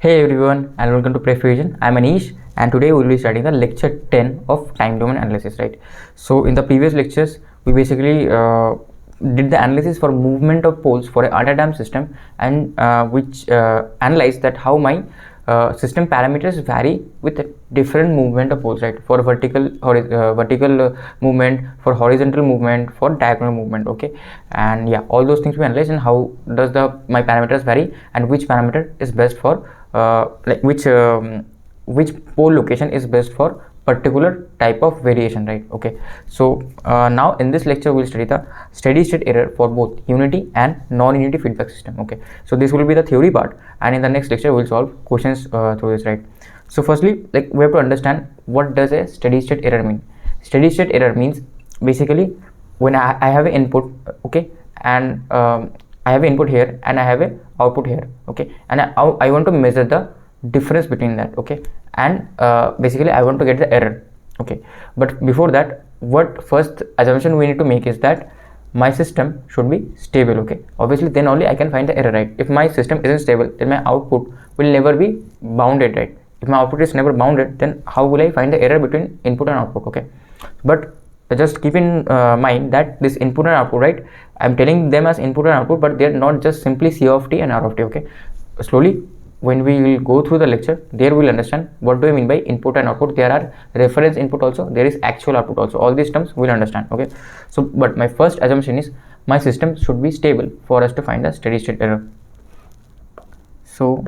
Hey everyone, and welcome to PrepFusion. I'm Anish, and today we will be studying the lecture 10 of time domain analysis, right? So in the previous lectures, we basically did the analysis for movement of poles for a anti-damped system, and which analyzed that how my system parameters vary with different movement of poles, right? For vertical movement, for horizontal movement, for diagonal movement, okay? And yeah, all those things we analyze, and how does my parameters vary, and which parameter is best for which pole location is best for particular type of variation, right? Okay, so now in this lecture we'll study the steady state error for both unity and non-unity feedback system. Okay, so this will be the theory part, and in the next lecture we'll solve questions through this, right? So firstly, we have to understand what does a steady state error mean. Steady state error means basically when I have an input, okay, and I have input here and I have a output here, okay, and I want to measure the difference between that, okay, and basically I want to get the error, okay. But before that, what first assumption we need to make is that my system should be stable, okay. Obviously then only I can find the error, right? If my system isn't stable, then my output will never be bounded, right? If my output is never bounded, then how will I find the error between input and output, okay? But just keep in mind that this input and output, right, I'm telling them as input and output, but they're not just simply C of t and R of t, okay. Slowly when we will go through the lecture, there we'll understand what do I mean by input and output. There are reference input also, there is actual output also. All these terms we'll understand, okay. So but my first assumption is my system should be stable for us to find the steady state error. So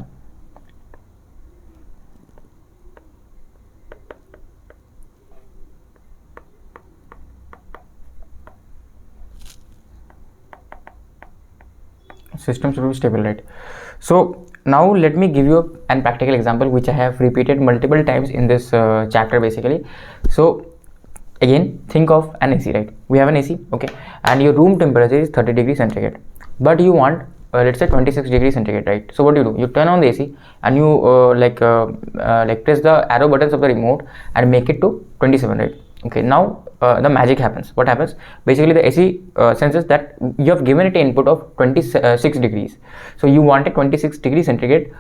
system should be stable, right? So now let me give you an practical example which I have repeated multiple times in this chapter basically. So again, think of an AC, right? We have an AC, okay, and your room temperature is 30 degrees centigrade, but you want let's say 26 degrees centigrade, right? So what do? You turn on the AC and you press the arrow buttons of the remote and make it to 27, right? Okay, now the magic happens. What happens? Basically the AC senses that you have given it an input of 26 degrees. So you want a 26 degrees centigrade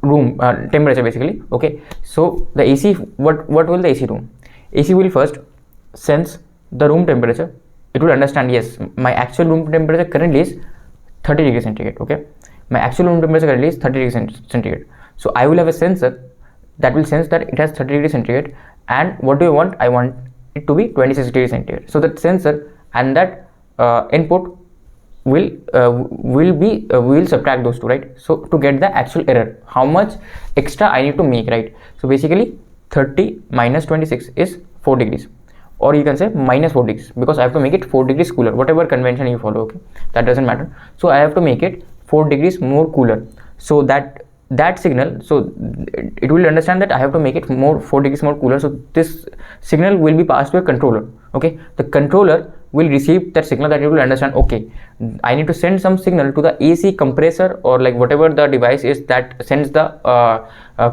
room temperature basically, okay. So the AC, what will the AC do? AC will first sense the room temperature. It will understand, yes, my actual room temperature currently is 30 degrees centigrade, okay. My actual room temperature currently is 30 degrees centigrade. So I will have a sensor that will sense that it has 30 degrees centigrade, and what do you want? I want it to be 26 degrees centigrade. So that sensor and that input will subtract those two, right? So to get the actual error, how much extra I need to make, right? So basically 30 minus 26 is 4 degrees, or you can say minus 4 degrees, because I have to make it 4 degrees cooler, whatever convention you follow, okay, that doesn't matter. So I have to make it 4 degrees more cooler, so that signal, so it will understand that I have to make it 4 degrees more cooler. So this signal will be passed to a controller, okay. The controller will receive that signal, that it will understand, okay, I need to send some signal to the AC compressor, or like whatever the device is that sends the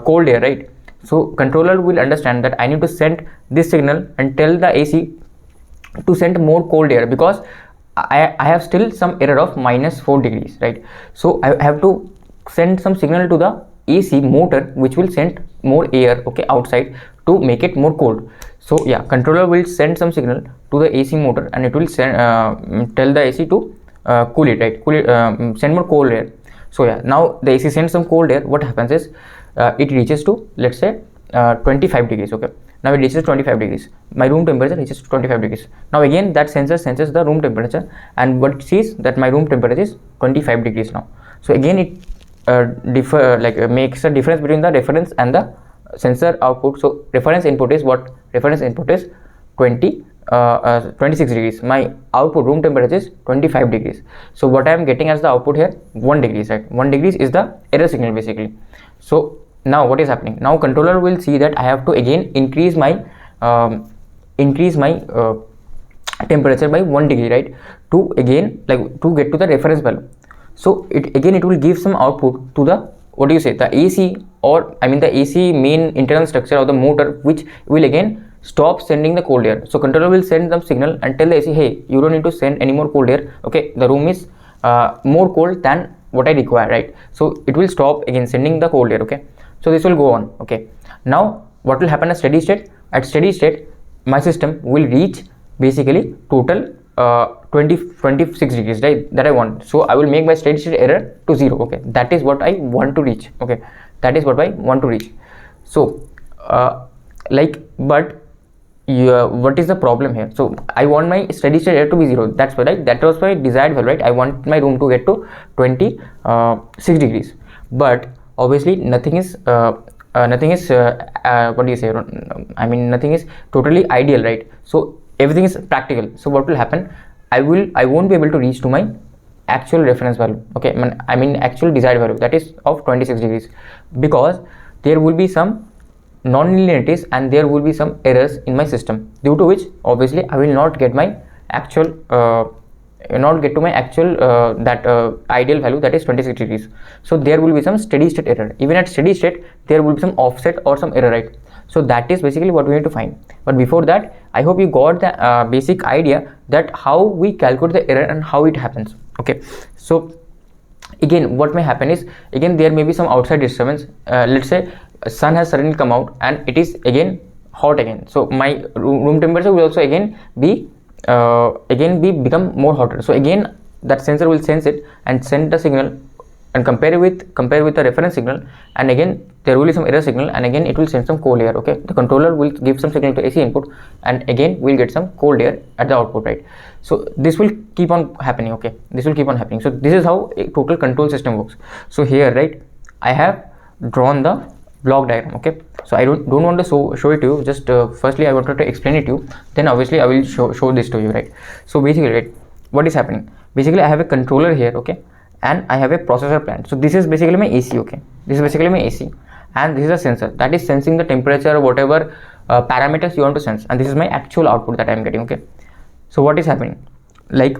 cold air, right? So controller will understand that I need to send this signal and tell the AC to send more cold air, because I have still some error of minus 4 degrees, right? So I have to send some signal to the AC motor, which will send more air, okay, outside, to make it more cold. So yeah, controller will send some signal to the AC motor, and it will send tell the AC to cool it, right? Send more cold air. So yeah, now the AC sends some cold air. What happens is it reaches to, let's say 25 degrees, okay. Now it reaches 25 degrees. My room temperature reaches 25 degrees. Now again that sensor senses the room temperature, and what it sees that my room temperature is 25 degrees now. So again it makes a difference between the reference and the sensor output. So reference input is what? Reference input is 26 degrees. My output room temperature is 25 degrees. So what I am getting as the output here, 1 degrees, right? 1 degrees is the error signal basically. So now what is happening? Now controller will see that I have to again increase my temperature by 1 degree, right? To again to get to the reference value. So it will give some output to the, what do you say, the AC, or I mean the AC main internal structure of the motor, which will again stop sending the cold air. So controller will send some signal and tell the AC, hey, you don't need to send any more cold air, okay, the room is more cold than what I require, right? So it will stop again sending the code here. Okay, so this will go on. Okay, now what will happen at steady state? At steady state, my system will reach basically total 26 degrees, right, that I want. So I will make my steady state error to 0. Okay, that is what I want to reach. Okay, that is what I want to reach. So but what is the problem here? So I want my steady state error to be 0. That's why, right, that was my desired value, right? I want my room to get to 26 degrees, but obviously nothing is what do you say, I mean nothing is totally ideal, right? So everything is practical. So what will happen? I won't be able to reach to my actual reference value. Okay, I mean actual desired value, that is of 26 degrees, because there will be some non-linearities and there will be some errors in my system, due to which obviously I will not get my actual ideal value, that is 26 degrees. So there will be some steady state error. Even at steady state there will be some offset or some error, right? So that is basically what we need to find. But before that, I hope you got the basic idea that how we calculate the error and how it happens. Okay, so again what may happen is, again there may be some outside disturbance. Let's say sun has suddenly come out and it is again hot again, so my room temperature will also again become more hotter. So again that sensor will sense it and send the signal and compare with the reference signal, and again there will be some error signal, and again it will send some cold air. Okay, the controller will give some signal to AC input, and again we'll get some cold air at the output, right? So this will keep on happening. Okay, this will keep on happening. So this is how a total control system works. So here, right, I have drawn the block diagram. Okay, so I don't want to show it to you. Just firstly I wanted to explain it to you, then obviously I will show this to you, right? So basically, right, what is happening? Basically I have a controller here, okay, and I have a processor plant. So this is basically my AC. Okay, this is basically my AC, and this is a sensor that is sensing the temperature or whatever parameters you want to sense, and this is my actual output that I am getting. Okay, so what is happening? Like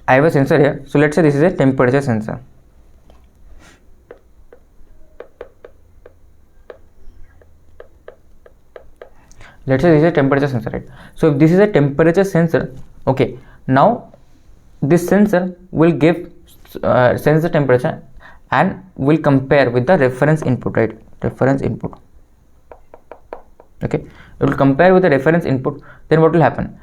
I have a sensor here. So let's say this is a temperature sensor. Let's say this is a temperature sensor, right? So if this is a temperature sensor, okay, now this sensor will give sense the temperature and will compare with the reference input, right? Reference input. Okay, it will compare with the reference input. Then what will happen?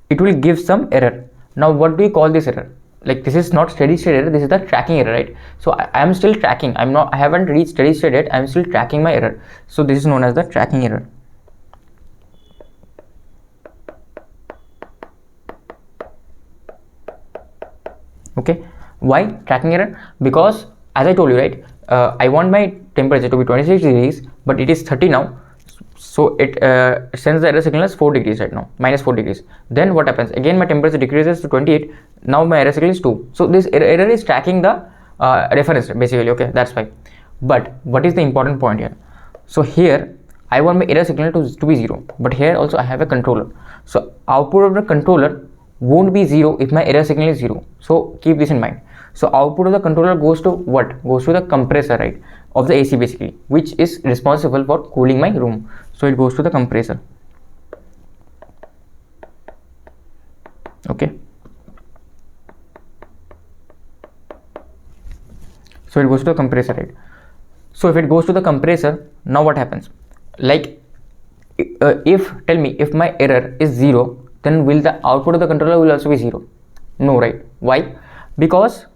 It will give some error. Now what do you call this error? Like this is not steady state error, this is the tracking error, right? So I am still tracking. I haven't reached steady state yet. I am still tracking my error. So this is known as the tracking error. Okay, why tracking error? Because as I told you, right, I want my temperature to be 26 degrees, but it is 30 now. So it sends the error signal as 4 degrees right now, minus 4 degrees. Then what happens? Again my temperature decreases to 28. Now my error signal is 2. So this error is tracking the reference basically. Okay, that's why. But what is the important point here? So here I want my error signal to be 0, but here also I have a controller. So output of the controller won't be 0 if my error signal is 0. So keep this in mind. So output of the controller goes to what? Goes to the compressor, right, of the AC basically, which is responsible for cooling my room. So it goes to the compressor. Okay, so it goes to the compressor, right? So if it goes to the compressor, now what happens? Like tell me if my error is 0, then will the output of the controller will also be 0? No, right? Why? Because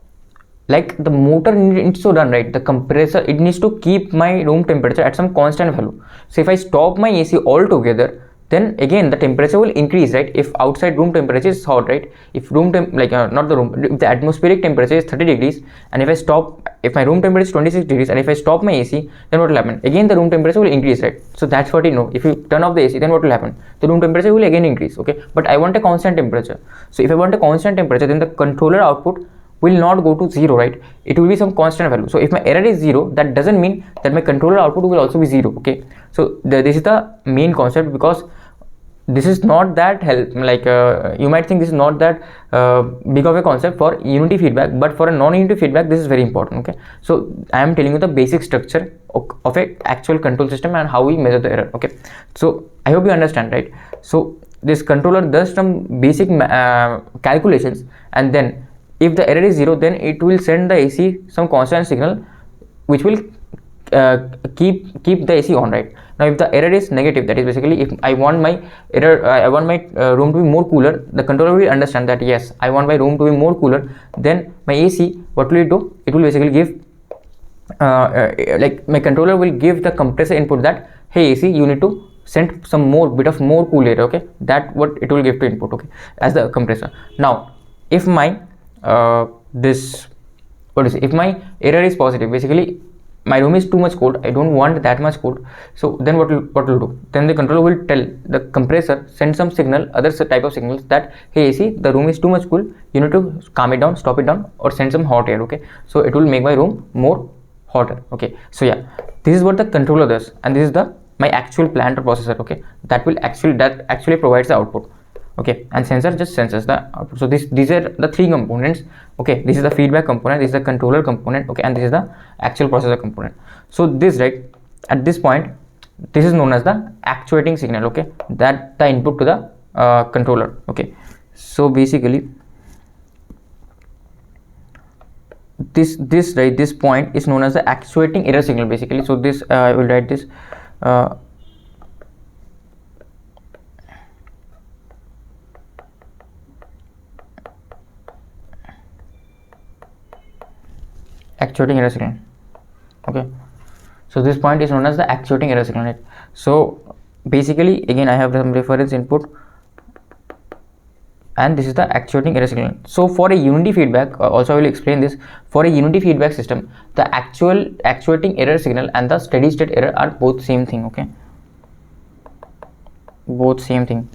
like the motor needs to run, right? The compressor, it needs to keep my room temperature at some constant value. So if I stop my AC altogether, then again the temperature will increase, right? If outside room temperature is hot, right? If room temp not the room, if the atmospheric temperature is 30 degrees, and if my room temperature is 26 degrees, and if I stop my AC, then what will happen? Again the room temperature will increase, right? So that's what you know. If you turn off the AC, then what will happen? The room temperature will again increase. Okay, but I want a constant temperature. So if I want a constant temperature, then the controller output will not go to 0, right? It will be some constant value. So if my error is 0, that doesn't mean that my controller output will also be 0. Okay, so this is the main concept, because this is not that you might think this is not that big of a concept for unity feedback, but for a non-unity feedback this is very important. Okay, so I am telling you the basic structure of a actual control system and how we measure the error. Okay, so I hope you understand, right? So this controller does some basic calculations, and then if the error is 0, then it will send the AC some constant signal which will keep the AC on, right? Now if the error is negative, that is basically if I want my room to be more cooler, the controller will understand that yes, I want my room to be more cooler, then my AC, what will it do? It will basically give like my controller will give the compressor input that hey AC, you need to send some bit of more cool air, okay? That what it will give to input, okay, as the compressor. Now if my if my error is positive, basically my room is too much cold, I don't want that much cold, so then what will do? Then the controller will tell the compressor, send some signal, other type of signals that hey AC, the room is too much cool, you need to calm it down, stop it down, or send some hot air, okay? So it will make my room more hotter, okay? So yeah, this is what the controller does, and this is the my actual plant or processor, okay? That actually provides the output, okay? And sensor just senses the output. So these are the three components, okay? This is the feedback component, this is the controller component, okay, and this is the actual processor component. So this, right, at this point, this is known as the actuating signal, okay? That the input to the controller, okay? So basically this point is known as the actuating error signal, basically. So this I will write this actuating error signal, okay? So this point is known as the actuating error signal, right? So basically again I have some reference input, and this is the actuating error signal. So for a unity feedback, also I will explain this. For a unity feedback system, the actuating error signal and the steady state error are both same thing, okay? Both same thing.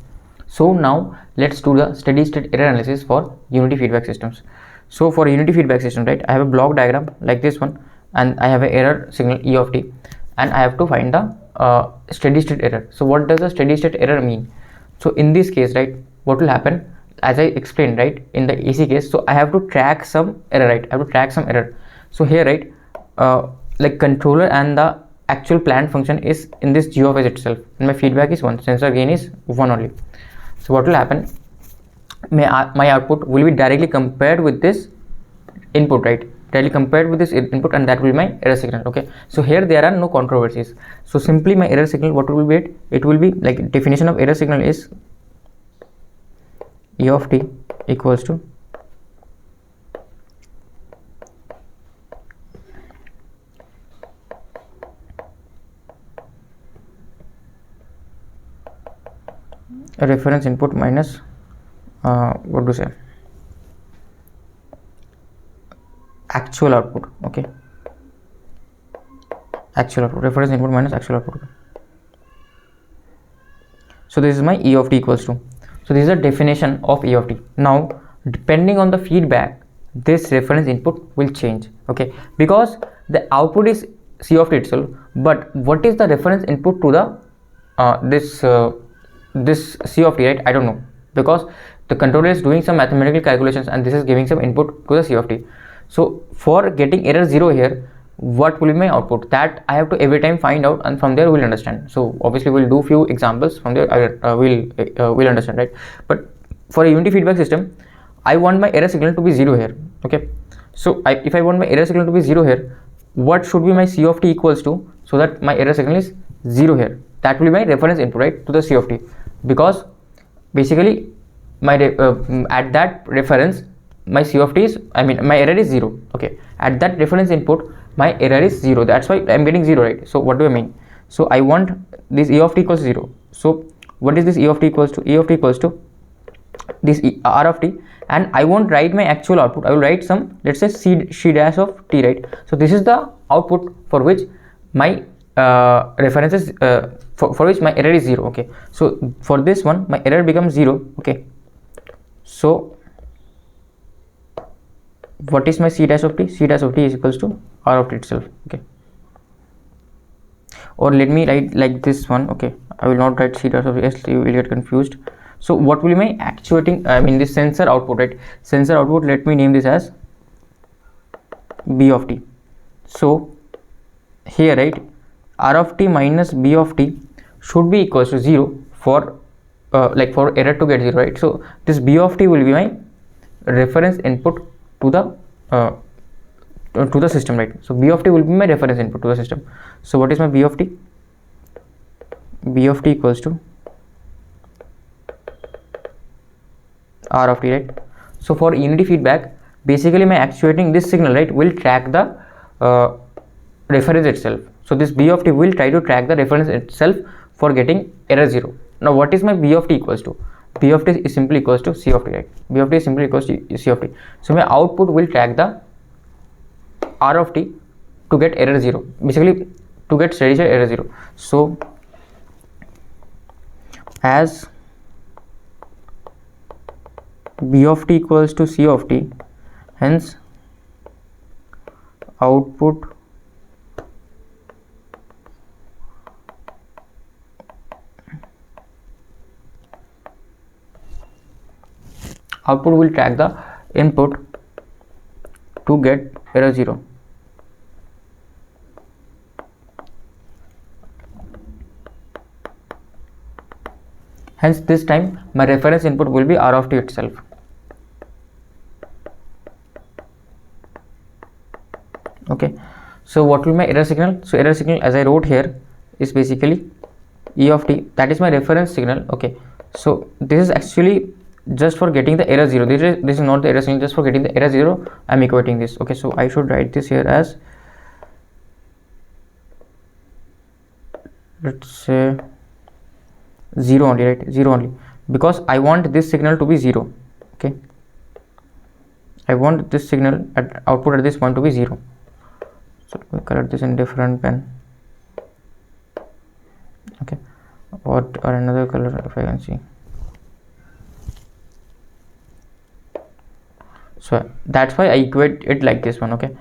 So now let's do the steady state error analysis for unity feedback systems. So for a unity feedback system, right, I have a block diagram like this one, and I have an error signal E of t, and I have to find the steady state error. So what does the steady state error mean? So in this case, right, what will happen? As I explained, right, in the AC case, so I have to track some error, right? I have to track some error. So here, right, like controller and the actual plant function is in this g of s itself, and my feedback is 1, sensor gain is 1 only. So what will happen? My output will be directly compared with this input, right? Directly compared with this input, and that will be my error signal, okay? So here there are no controversies. So simply my error signal, what will be it will be like definition of error signal is E of t equals to a reference input minus what to say, actual output, okay? Actual output, reference input minus actual output. So this is my E of t equals to. So this is a definition of E of t. Now depending on the feedback, this reference input will change, okay? Because the output is C of t itself, but what is the reference input to the this C of t, right? I don't know, because the controller is doing some mathematical calculations, and this is giving some input to the C of t. So for getting error 0 here, what will be my output? That I have to every time find out, and from there we'll understand. So obviously we'll do few examples, from there we'll understand, right? But for a unity feedback system, I want my error signal to be 0 here, okay? So if I want my error signal to be 0 here, what should be my C of t equals to, so that my error signal is 0 here? That will be my reference input, right, to the C of t, because basically my at that reference my C of t is, I mean my error is 0, okay? At that reference input my error is 0, that's why I'm getting 0, right? So what do I mean? So I want this E of t equals 0. So what is this E of t equals to? E of t equals to this R of t, and I won't write my actual output, I will write some, let's say C dash of t, right? So this is the output for which my references for which my error is 0, okay? So for this one my error becomes 0, okay? So what is my C dash of t? C dash of t is equals to R of t itself, okay? Or let me write like this one, okay? I will not write C dash of t, else you will get confused. So what will be my actuating, I mean this sensor output, right? Sensor output, let me name this as B of t. So here, right, R of t minus B of t should be equals to 0 for like for error to get 0, right? So this B of t will be my reference input to the system, right? So b of t will be my reference input to the system. So what is my b of t? B of t equals to r of t, right? So for unity feedback, basically my actuating this signal, right, will track the reference itself. So this b of t will try to track the reference itself for getting error 0. Now what is my b of t equals to? B of t is simply equals to c of t, right? B of t is simply equals to c of t. So my output will track the r of t to get error 0, basically to get steady state error 0. So as b of t equals to c of t, hence output will track the input to get error 0. Hence this time my reference input will be r of t itself. Okay, so what will my error signal? So error signal, as I wrote here, is basically e of t, that is my reference signal. Okay, so this is actually just for getting the error 0. This is not the error signal, just for getting the error 0 I'm equating this. Okay, so I should write this here as, let's say 0 only, right? 0 only, because I want this signal to be 0. Okay, I want this signal at output at this point to be 0. So we color this in different pen. Okay, what or another color if I can see. So that's why I equate it like this one. Okay,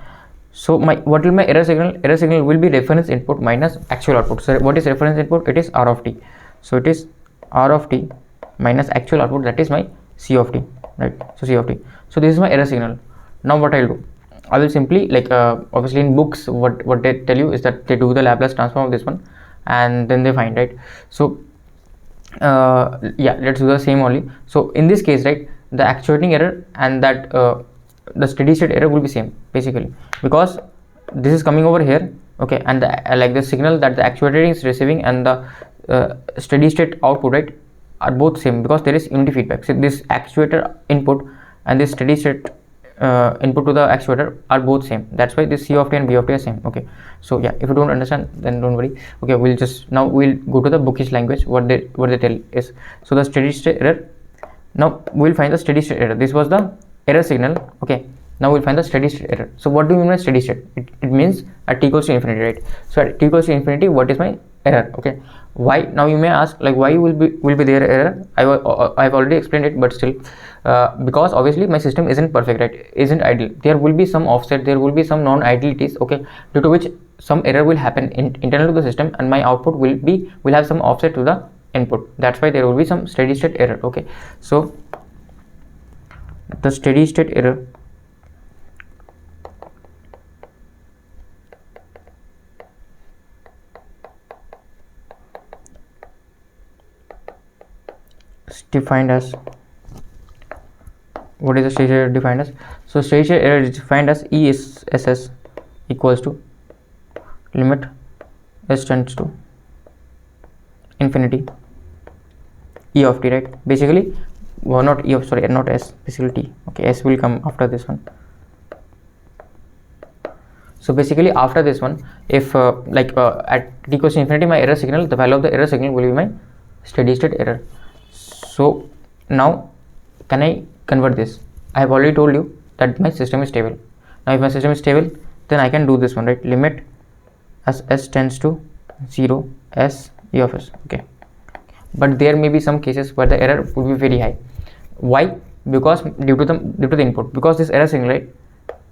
so what will my error signal? Error signal will be reference input minus actual output. So what is reference input? It is r of t. So it is r of t minus actual output, that is my c of t, right? So c of t. So this is my error signal. Now what I'll do, I will simply, like obviously in books what they tell you is that they do the Laplace transform of this one and then they find, right? So yeah, let's do the same only. So in this case, right, the actuating error and that the steady state error will be same, basically, because this is coming over here. Okay, and like the signal that the actuator is receiving and the steady state output, right, are both same, because there is unity feedback. So this actuator input and this steady state input to the actuator are both same. That's why this c of t and b of t are same. Okay, so yeah, if you don't understand, then don't worry. Okay, we'll go to the bookish language. What they tell is, so the steady state error, now we'll find the steady state error. This was the error signal. Okay, now we'll find the steady state error. So what do you mean by steady state? It means at t equals to infinity, right? So at t equals to infinity, what is my error? Okay, why? Now you may ask, like, why will be there error? I've already explained it, but still, because obviously my system isn't perfect, right? Isn't ideal. There will be some offset, there will be some non-idealities, okay, due to which some error will happen internal to the system, and my output will have some offset to the input. That's why there will be some steady state error. Okay, so the steady state error is defined as, what is the steady state error defined as? So steady state error is defined as ESS equals to limit s tends to infinity e of t, right? Basically, well, not e of, sorry, not s, basically t. Okay, s will come after this one. So basically after this one, if at t equals to infinity, my error signal, the value of the error signal will be my steady state error. So now can I convert this? I have already told you that my system is stable. Now if my system is stable, then I can do this one, right? Limit as s tends to 0 s e of s. Okay, but there may be some cases where the error would be very high. Why? Because due to the input, because this error signal, right,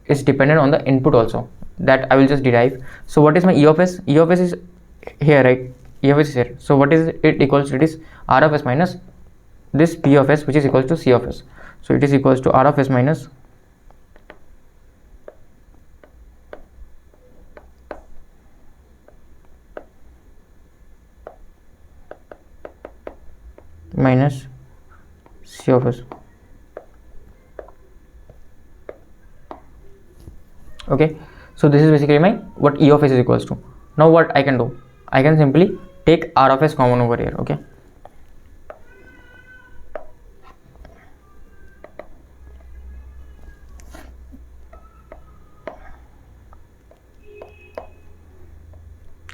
is dependent on the input also, that I will just derive. So what is my e of s? E of s is here, right? E of s is here. So what is it equals to? It is r of s minus this p of s, which is equals to c of s. So it is equals to r of s minus c of s. Okay, so this is basically my what E of s is equals to. Now what I can do, I can simply take R of s common over here. Okay,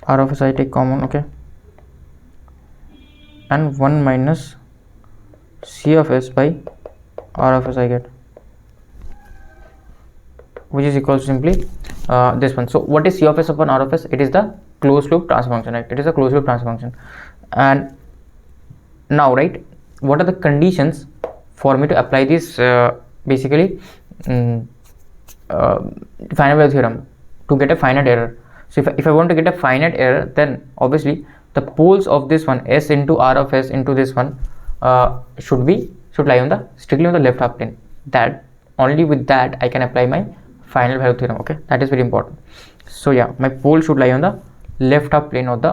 R of s I take common. Okay, and 1 minus C of s by R of s I get, which is equal to simply this one. So what is C of s upon R of s? It is the closed loop transfer function, right? It is a closed loop transfer function. And now, right, what are the conditions for me to apply this basically finite value theorem to get a finite error? So if I want to get a finite error, then obviously the poles of this one, s into R of s into this one, should lie on the strictly on the left half plane. That only with that I can apply my final value theorem. Okay, that is very important. So yeah, my pole should lie on the left half plane of the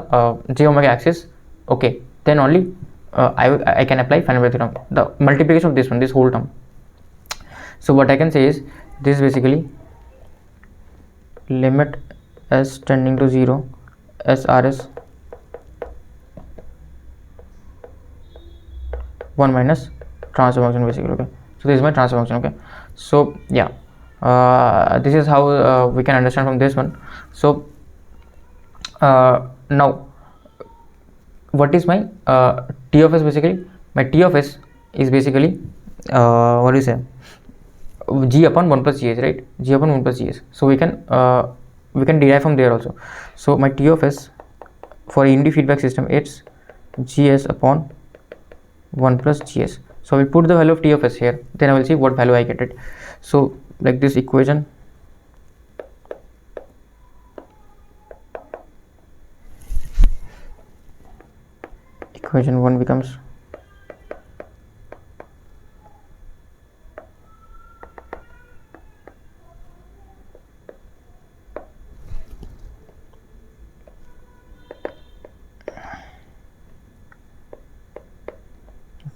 j omega axis. Okay, then only I can apply final value theorem, the multiplication of this one, this whole term. So what I can say is this is basically limit s tending to 0 srs 1 minus transfer function basically. Okay, so this is my transfer function. Okay, so yeah, this is how we can understand from this one. So now what is my T of s? Basically my T of s is basically what do you say, g upon 1 plus gs, right? G upon 1 plus gs. So we can derive from there also. So my T of s for a unity feedback system, it's gs upon 1 plus gs. So I will put the value of T of s here, then I will see what value I get it. So like this equation, equation 1 becomes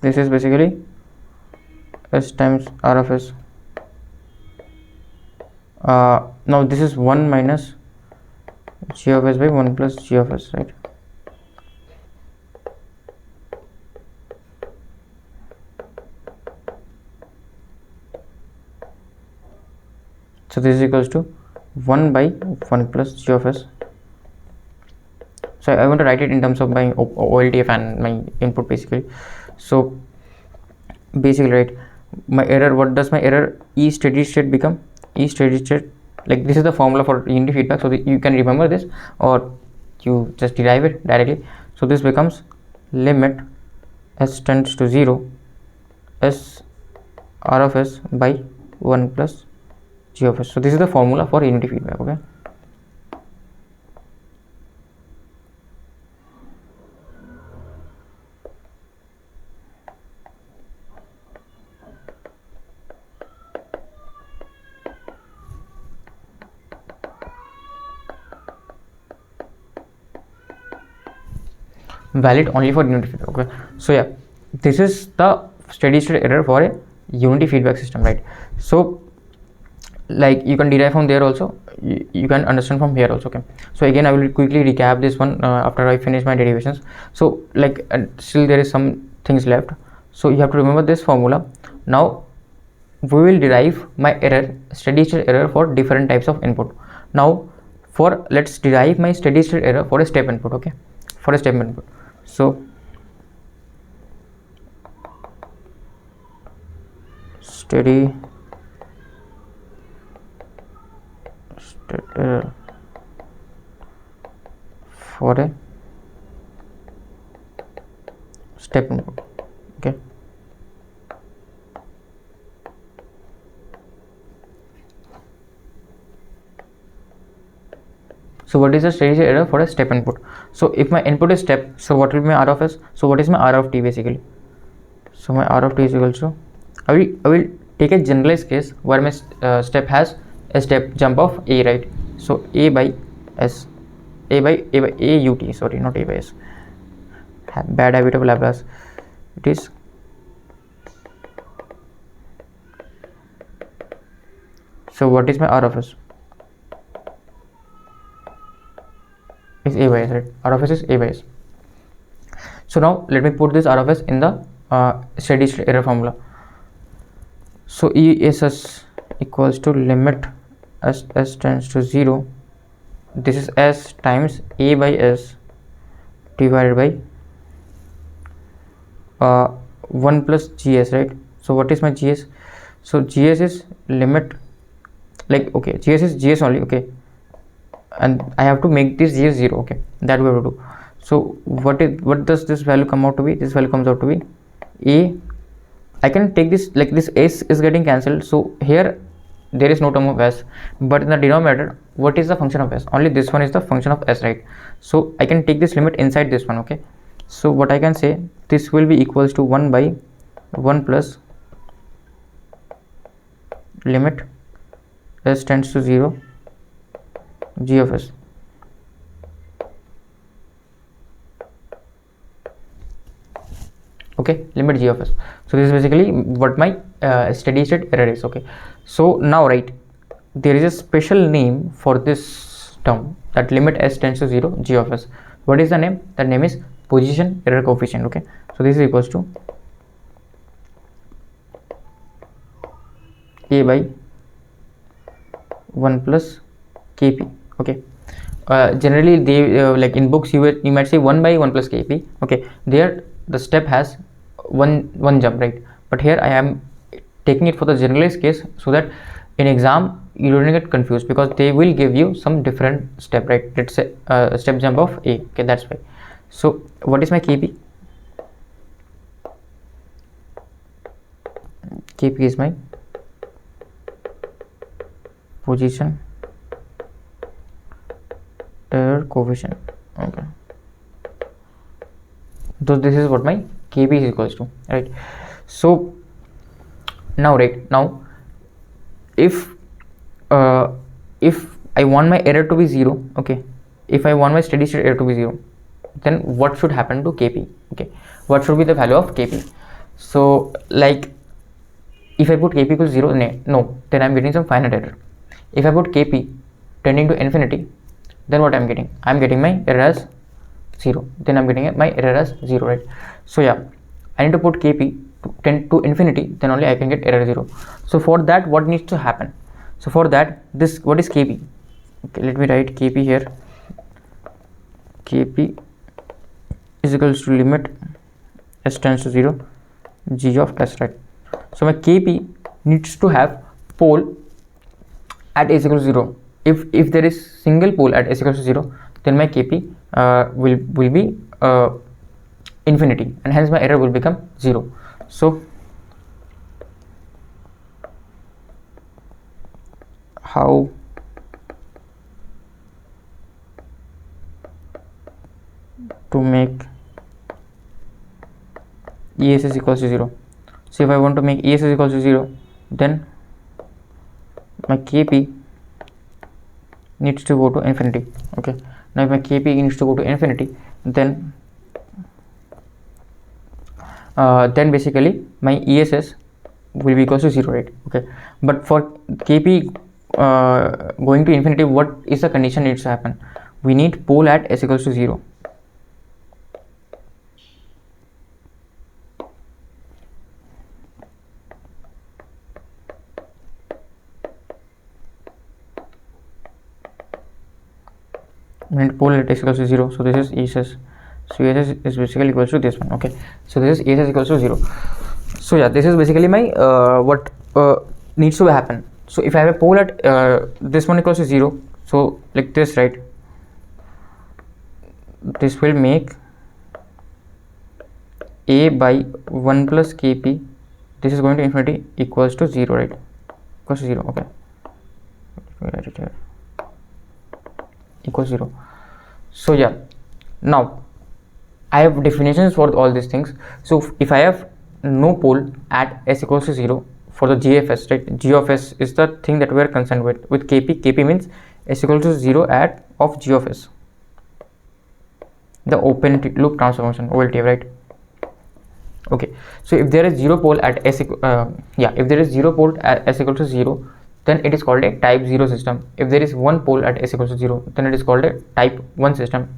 this is basically s times R of s. Now this is 1 minus g of s by 1 plus g of s, right? So this is equals to 1 by 1 plus g of s. So I want to write it in terms of my OLTF and my input basically. So basically, right, my error, what does my error E steady state become? E steady state, like this is the formula for unity feedback, so you can remember this or you just derive it directly. So this becomes limit s tends to 0 s R of s by 1 plus g of s. So this is the formula for unity feedback. Okay, valid only for unity feedback. Okay, so yeah, this is the steady state error for a unity feedback system, right? So like you can derive from there also, you can understand from here also. Okay, so again I will quickly recap this one after I finish my derivations. So like still there is some things left, so you have to remember this formula. Now we will derive my error, steady state error, for different types of input. Now let's derive my steady state error for a step input. Okay, for a step input. So steady state error for a step input. Okay, so what is the steady state error for a step input? So if my input is step, so what will be my R of s? So what is my R of t basically? So my R of t is equal to, I will take a generalized case where my step has a step jump of a, right? So a by s, a by a ut, sorry, not a by s, bad habit of Laplace. It is so what is my R of s? is a by s, right? R of s is a by s. So now let me put this R of s in the steady state error formula. So ESS equals to limit as s tends to 0. This is s times a by s divided by 1 plus gs, right? So what is my gs? So gs is limit, like, okay, gs is gs only, okay, and I have to make this gs 0, okay, that we have to do. So what does this value come out to be? This value comes out to be a, I can take this, like, this s is getting cancelled, so here there is no term of s, but in the denominator, what is the function of s? Only this one is the function of s, right? So I can take this limit inside this one, okay. So what I can say, this will be equals to 1 by 1 plus limit s tends to 0 g of s. Okay, limit g of s. So this is basically what my steady state error is, okay. So now, right, there is a special name for this term, that limit s tends to 0 g of s. What is the name? The name is position error coefficient, okay. So this is equals to a by 1 plus kp, okay. Generally they like in books you might say 1 by 1 plus kp, okay. There the step has one jump, right? But here I am taking it for the generalized case, so that in exam you don't get confused, because they will give you some different step, right? Let's say a step jump of a, okay, that's why. So what is my kp? Kp is my position error coefficient, okay. So this is what my kp is equals to, right? So now, right, now if I want my error to be 0, okay, if I want my steady state error to be 0, then what should happen to kp? Okay, what should be the value of kp? So like, if I put kp equals 0, no, then I'm getting some finite error. If I put kp tending to infinity, then what I'm getting? I'm getting my error as 0. Then I'm getting my error as 0, right? So yeah, I need to put kp to tend to infinity, then only I can get error 0. So for that, what needs to happen? So for that, this, what is kp? Okay, let me write kp here. Kp is equals to limit s tends to 0 g of s, right? So my kp needs to have pole at s equals to 0. If there is single pole at s equals to 0, then my kp will be infinity, and hence my error will become 0. So how to make ESS equals to 0? So if I want to make ESS equals to 0, then my kp needs to go to infinity, okay. Now if my kp needs to go to infinity, then basically my ESS will be equals to 0, right? Okay, but for kp going to infinity, what is the condition needs to happen? We need pole at s equals to 0. We need pole at s equals to 0. So this is ESS. So ESS is basically equals to this one, okay. So this is ESS equals to 0. So yeah, this is basically my what needs to happen. So if I have a pole at this one equals to 0, so like this, right, this will make a by 1 plus kp, this is going to infinity, equals to 0, right? Equals to 0, okay. Let me write it here, equals 0. So yeah, now I have definitions for all these things. So if I have no pole at s equals to 0 for the GFS, right? G of s is the thing that we are concerned with kp. Kp means s equals to 0 at of g of s, the open loop transformation, OLT, right? Okay, so if there is 0 pole at s if there is 0 pole at s equals to 0, then it is called a type 0 system. If there is one pole at s equals to 0, then it is called a type 1 system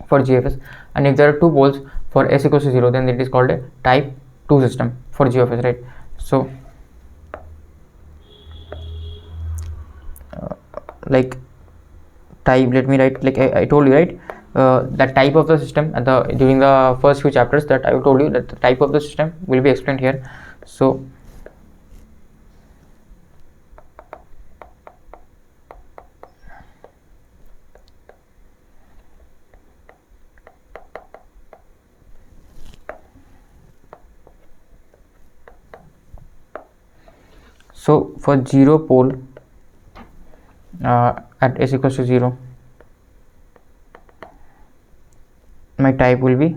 for GFS. And if there are two poles for s equals to 0, then it is called a type 2 system for GFS, right? So like type, let me write, like I told you, right, that type of the system at the during the first few chapters, that I told you that the type of the system will be explained here. So for 0 pole at s equals to 0, my type will be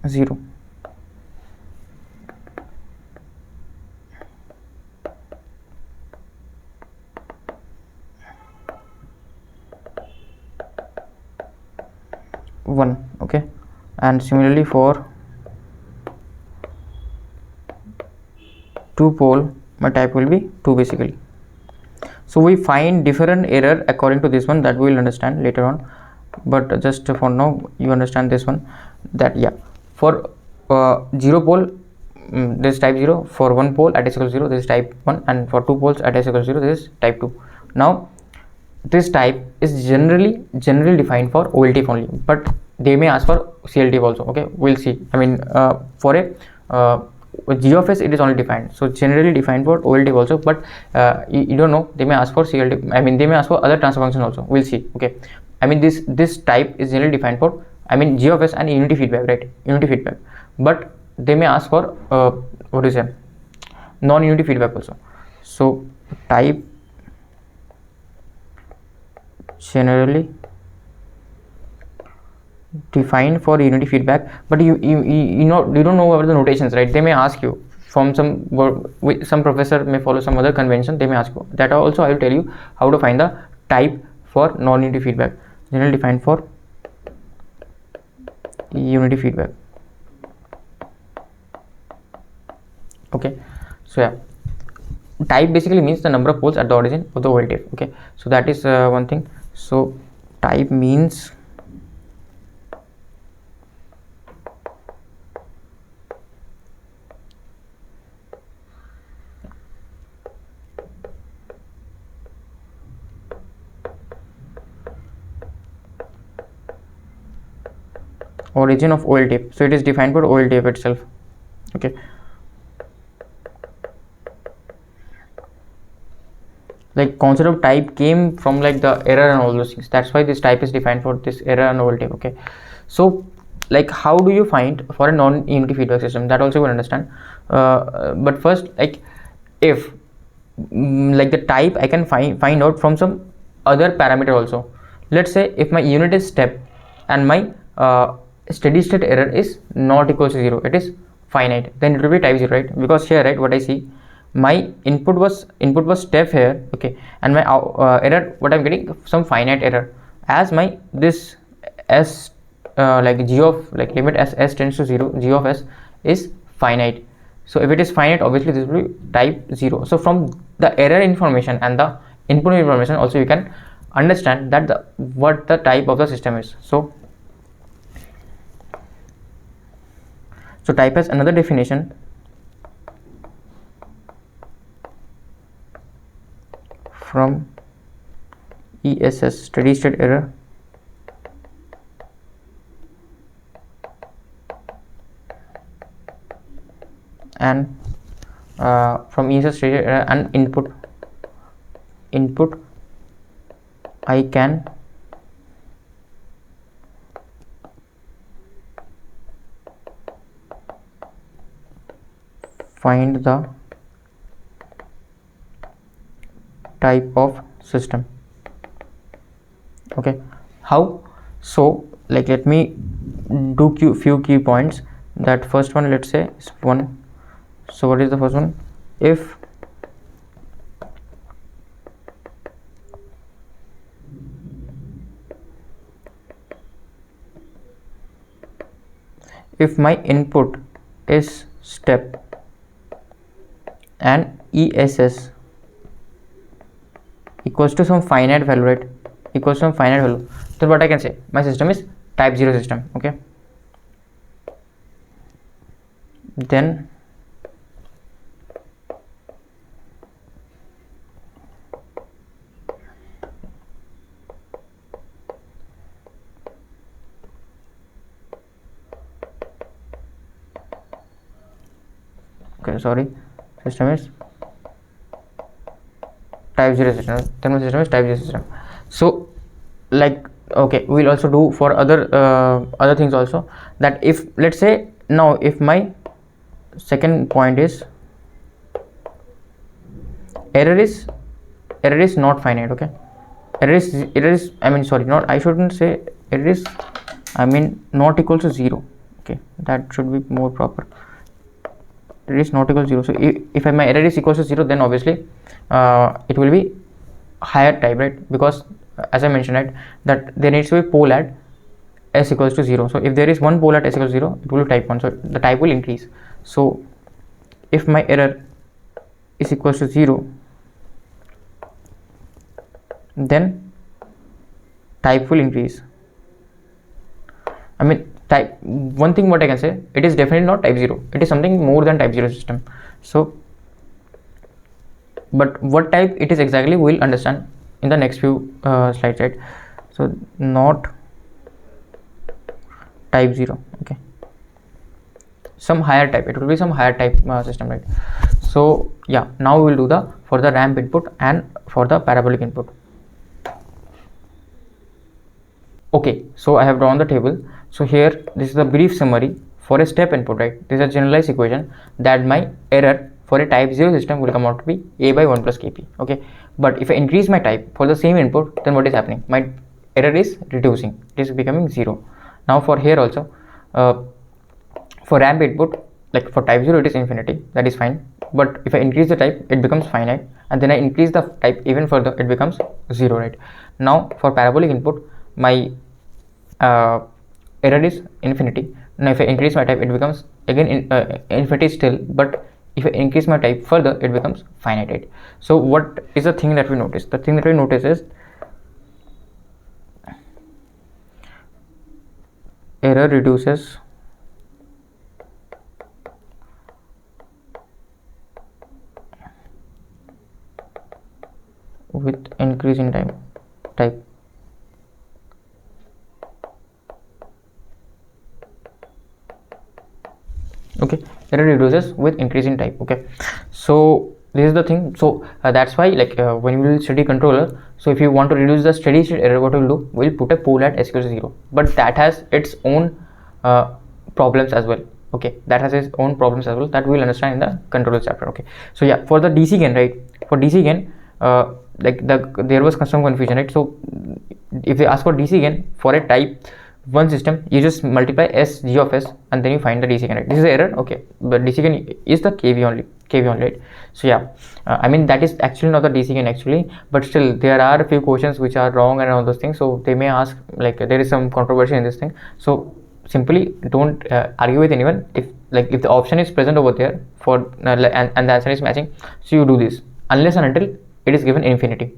zero. One, okay. And similarly for 2 pole, my type will be 2 basically. So we find different error according to this one, that we will understand later on, but just for now you understand this one, that yeah, for 0 pole, this is type 0. For 1 pole at s equals 0, this is type 1, and for 2 poles at s equals 0, this is type 2. Now this type is generally defined for OLTF only, but they may ask for CLTF also, okay. We'll see. I mean, for a G of s, it is only defined, so generally defined for OLTF also, but you don't know, they may ask for CLTF. I mean, they may ask for other transfer function also. We'll see, okay. I mean, this type is generally defined for, I mean, G of s and unity feedback, right? Unity feedback, but they may ask for what do you say, non-unity feedback also. So type generally defined for unity feedback, but you don't know about the notations, right? They may ask you from some professor may follow some other convention, they may ask you that. Also I will tell you how to find the type for non-unity feedback, generally defined for unity feedback, okay. So yeah, type basically means the number of poles at the origin of the OLTF, okay. So that is one thing. So type means origin of OLTF, so it is defined for OLTF itself, okay. Like concept of type came from like the error and all those things, that's why this type is defined for this error and OLTF, okay. So like how do you find for a non-unity feedback system, that also you will understand, but first, like if like the type I can find out from some other parameter also. Let's say if my unit is step and my steady state error is not equals to 0, it is finite, then it will be type 0, right? Because here, right, what I see, my input was step here, okay, and my error, what I'm getting, some finite error, as my this s like g of, like limit as s tends to 0, g of s is finite. So if it is finite, obviously this will be type 0. So from the error information and the input information also you can understand that what the type of the system is. So type has another definition, from ESS, steady state error, and from ESS steady state error and input I can find the type of system, okay. How? So like let me do few key points. That first one, let's say, is 1. So what is the first one? If if my input is step and ESS equals to some finite value, right, equals to some finite value, then what I can say, my system is type 0 system. Okay, then system is type 0 system, then my system is type 0 system. So like, okay, we'll also do for other things also, that if, let's say now, if my second point is error is not finite, okay, error is I mean, sorry, not, I shouldn't say error is, I mean not equal to 0, okay, that should be more proper. It is not equal to 0. So if my error is equal to 0, then obviously it will be higher type, right, because as I mentioned, right, that there needs to be pole at s equals to 0. So if there is one pole at s equals to 0, it will be type 1, so the type will increase. So if my error is equals to 0, then type will increase. I mean, type, one thing what I can say, it is definitely not type 0, it is something more than type 0 system. So but what type it is exactly, we will understand in the next few slides, right. So not type 0, okay, some higher type, it will be some higher type system, right. So yeah, now we will do for the ramp input and for the parabolic input. Okay, so I have drawn the table. So here, this is the brief summary for a step input, right. This is a generalized equation that my error for a type 0 system will come out to be a by 1 plus kp, okay. But if I increase my type for the same input, then what is happening, my error is reducing, it is becoming 0. Now for here also, for ramp input, like for type 0 it is infinity, that is fine, but if I increase the type, it becomes finite, and then I increase the type even further, it becomes 0, right. Now for parabolic input, my error is infinity. Now if I increase my type, it becomes again infinity still, but if I increase my type further, it becomes finite, right? So what is the thing that we notice? The thing that we notice is error reduces with increase in type. Okay, error reduces with increase in type. Okay, so this is the thing. So that's why, like when we will study controller, so if you want to reduce the steady state error, what we'll do, we'll put a pole at s equals to 0, but that has its own problems as well. Okay, that has its own problems as well, that we will understand in the controller chapter. Okay, so yeah, for the DC gain, right, for DC gain, like there was some confusion, right. So if they ask for DC gain for a type 1 system, you just multiply s g of s and then you find the DC gain, right. This is the error, okay, but DC gain is the kV only, right. So yeah, I mean that is actually not the DC gain actually, but still there are a few questions which are wrong and all those things, so they may ask, like there is some controversy in this thing. So simply don't argue with anyone. If the option is present over there for and the answer is matching, so you do this unless and until it is given infinity.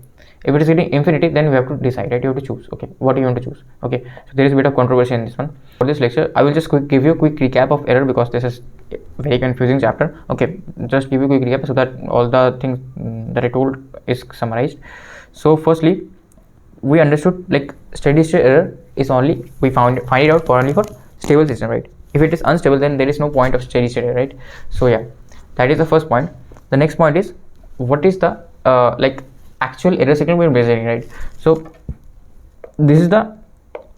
If it is getting infinity, then you have to decide, right, you have to choose, okay, what do you want to choose. Okay, so there is a bit of controversy in this one. For this lecture, I will just give you a quick recap of error, because this is a very confusing chapter. Okay, just give you a quick recap so that all the things that I told is summarized. So firstly, we understood like steady state error is only, we find it out for only for stable system, right. If it is unstable, then there is no point of steady state error, right. So yeah, that is the first point. The next point is, what is the actual error signal we are measuring, right. So this is the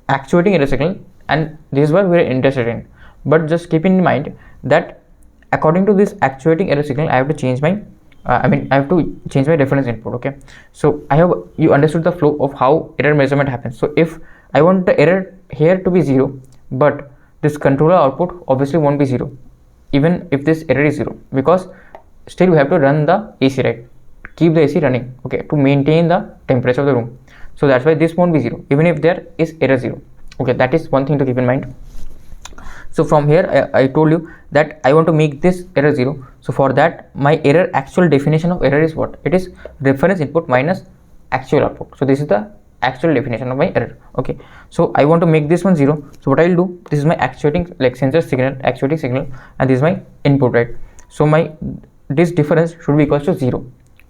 actuating error signal, and this is what we are interested in. But just keep in mind that according to this actuating error signal, I have to change my I have to change my reference input. Okay, so I have, you understood the flow of how error measurement happens. So if I want the error here to be 0, but this controller output obviously won't be 0 even if this error is 0, because still we have to run the AC, right, keep the AC running, okay, to maintain the temperature of the room. So that's why this won't be 0 even if there is error 0. Okay, that is one thing to keep in mind. So from here I told you that I want to make this error 0. So for that, my error, actual definition of error is what? It is reference input minus actual output. So this is the actual definition of my error. Okay, so I want to make this one 0. So what I will do, this is my actuating, like sensor signal, actuating signal, and this is my input, right? So my this difference should be equals to 0.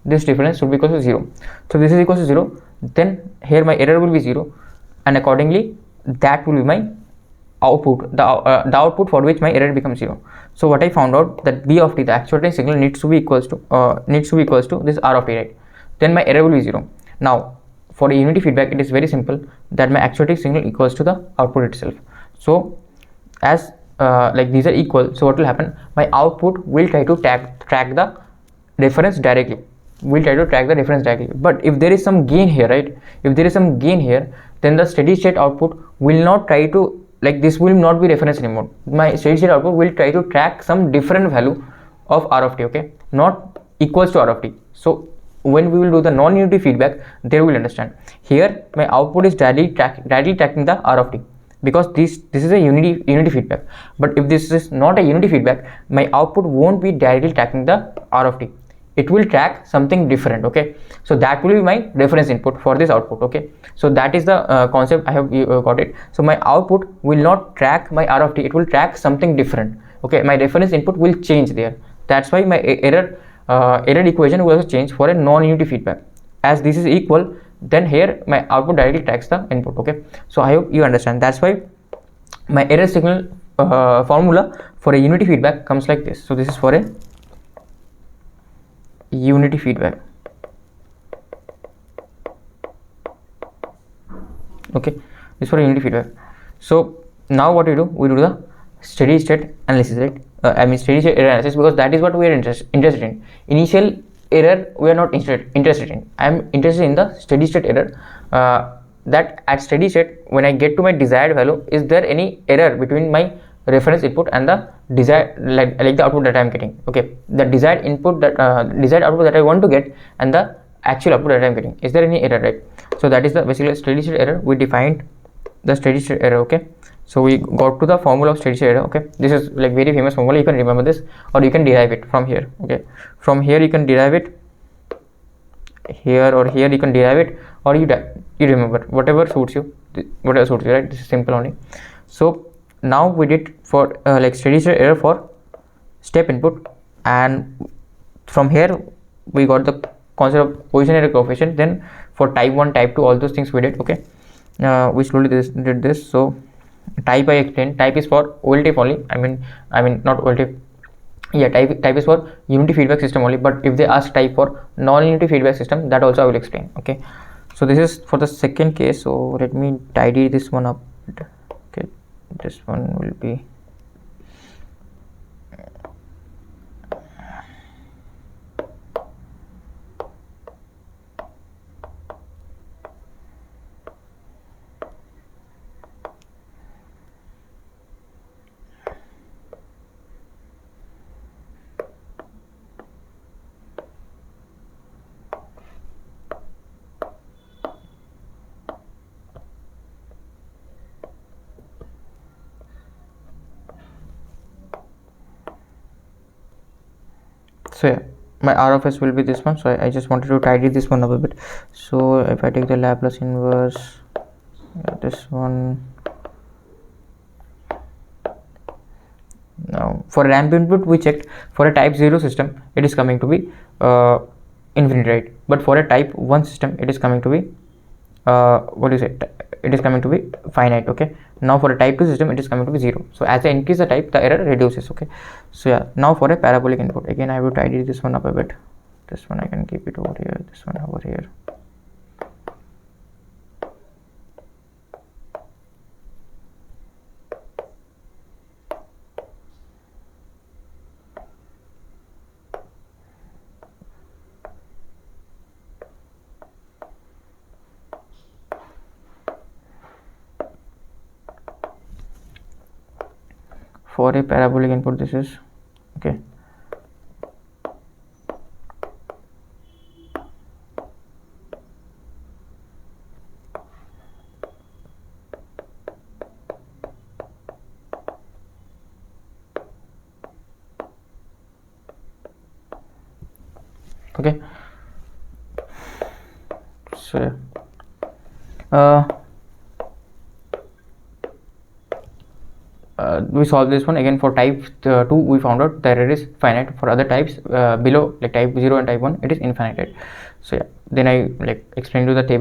This difference should be equal to 0. So this is equal to 0. Then here my error will be 0, and accordingly that will be my output, the output for which my error becomes 0. So what I found out, that b of t, the actuating signal, needs to be equals to this r of t, right? Then my error will be 0. Now for a unity feedback, it is very simple, that my actuating signal equals to the output itself. So as like these are equal, so what will happen, my output will try to track the reference directly, but if there is some gain here, right, if there is some gain here, then the steady state output will not try to, like, this will not be reference anymore. My steady state output will try to track some different value of r of t, okay, not equals to r of t. So when we will do the non-unity feedback, there we will understand. Here my output is directly tracking the r of t, because this is a unity feedback. But if this is not a unity feedback, my output won't be directly tracking the r of t. It will track something different. Okay, so that will be my reference input for this output. Okay, so that is the concept. I have got it. So my output will not track my r of t, it will track something different. Okay, my reference input will change there. That's why my error equation will also change for a non-unity feedback. As this is equal, then here my output directly tracks the input. Okay, so I hope you understand. That's why my error signal formula for a unity feedback comes like this. So this is for a unity feedback. Okay, this for unity feedback. So now what we do the steady state analysis, right? I mean steady state error analysis, because that is what we are interested in. Initial error we are not interested in. I am interested in the steady state error, that at steady state, when I get to my desired value, is there any error between my reference input and the desired, like the output that I am getting. Okay, the desired input, that desired output that I want to get, and the actual output that I am getting, is there any error, right? So that is the basically steady state error. We defined the steady state error. Okay, so we got to the formula of steady state error. Okay, this is like very famous formula, you can remember this, or you can derive it from here. Okay, from here you can derive it, here or here you can derive it, or you remember, whatever suits you, right? This is simple only. So now we did for like steady state error for step input, and from here we got the concept of position error coefficient. Then for type 1, type 2, all those things we did. Okay, we slowly did this. So type I explained, type is for OLTF only, I mean not OLTF, yeah, type is for unity feedback system only, but if they ask type for non-unity feedback system, that also I will explain. Okay, so this is for the second case. So let me tidy this one up. Okay, this one will be so yeah, my r of s will be this one. So I just wanted to tidy this one up a bit. So if I take the Laplace inverse, this one, now for ramp input we checked, for a type 0 system it is coming to be infinite, right? But for a type 1 system it is coming to be what do you say, it is coming to be finite. Okay, now for a type 2 system it is coming to be 0. So as I increase the type, the error reduces. Okay, so yeah, now for a parabolic input, again I will tidy this one up a bit. This one I can keep it over here, this one over here. For a parabolic input, this is okay. So we solve this one again. For type 2 we found out the error is finite. For other types below, like type 0 and type 1, it is infinite. So yeah, then I like explain to the table.